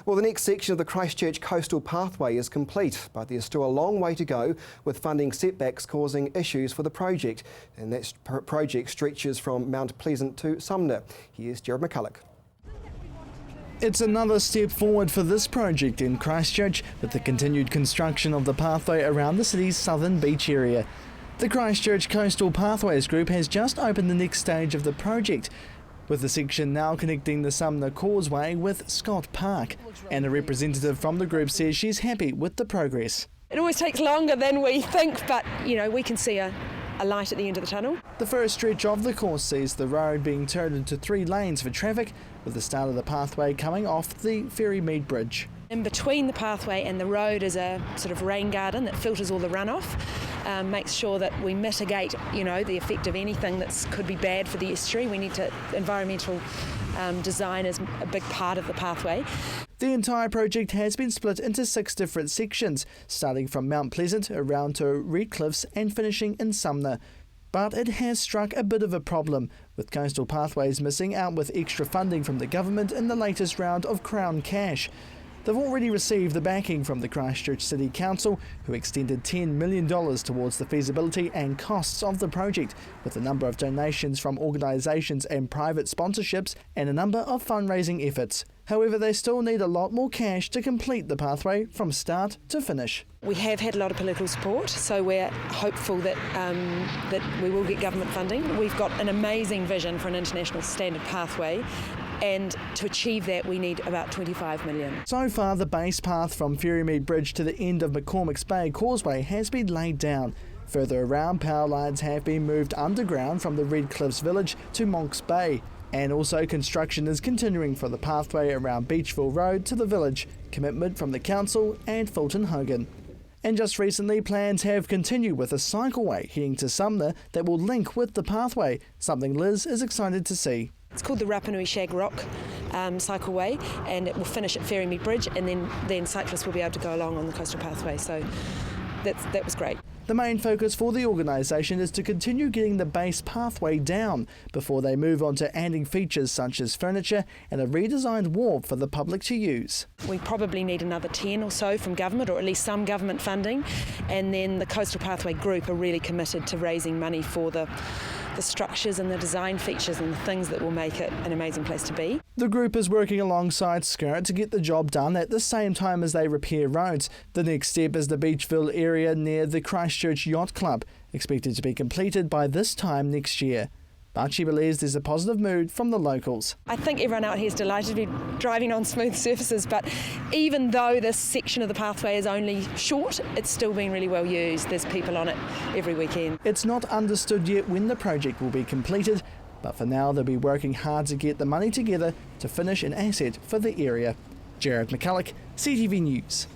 Well, the next section of the Christchurch Coastal Pathway is complete, but there's still a long way to go, with funding setbacks causing issues for the project. And that project stretches from Mount Pleasant to Sumner. Here's Jared McCulloch. It's another step forward for this project in Christchurch, with the continued construction of the pathway around the city's southern beach area. The Christchurch Coastal Pathways Group has just opened the next stage of the project, with the section now connecting the Sumner Causeway with Scott Park. And a representative from the group says she's happy with the progress. It always takes longer than we think, but we can see a light at the end of the tunnel. The first stretch of the course sees the road being turned into 3 lanes for traffic, with the start of the pathway coming off the Ferrymead Bridge. In between the pathway and the road is a sort of rain garden that filters all the runoff, makes sure that we mitigate, the effect of anything that could be bad for the estuary. Environmental design is a big part of the pathway. The entire project has been split into 6 different sections, starting from Mount Pleasant around to Red Cliffs and finishing in Sumner. But it has struck a bit of a problem, with Coastal Pathways missing out with extra funding from the government in the latest round of Crown Cash. They've already received the backing from the Christchurch City Council, who extended $10 million towards the feasibility and costs of the project, with a number of donations from organisations and private sponsorships and a number of fundraising efforts. However, they still need a lot more cash to complete the pathway from start to finish. We have had a lot of political support, so we're hopeful that we will get government funding. We've got an amazing vision for an international standard pathway, and to achieve that we need about $25 million. So far, the base path from Ferrymead Bridge to the end of McCormick's Bay Causeway has been laid down. Further around, power lines have been moved underground from the Red Cliffs village to Monks Bay. And also construction is continuing for the pathway around Beachville Road to the village, commitment from the council and Fulton Hogan. And just recently, plans have continued with a cycleway heading to Sumner that will link with the pathway, something Liz is excited to see. It's called the Rapanui Shag Rock cycleway, and it will finish at Ferrymead Bridge, and then cyclists will be able to go along on the coastal pathway, so that was great. The main focus for the organisation is to continue getting the base pathway down before they move on to adding features such as furniture and a redesigned wharf for the public to use. We probably need another 10 or so from government, or at least some government funding, and then the Coastal Pathway Group are really committed to raising money for the structures and the design features and the things that will make it an amazing place to be. The group is working alongside Skirt to get the job done at the same time as they repair roads. The next step is the Beachville area near the Christchurch Yacht Club, expected to be completed by this time next year. But she believes there's a positive mood from the locals. I think everyone out here is delighted to be driving on smooth surfaces, but even though this section of the pathway is only short, it's still being really well used. There's people on it every weekend. It's not understood yet when the project will be completed, but for now they'll be working hard to get the money together to finish an asset for the area. Jared McCulloch, CTV News.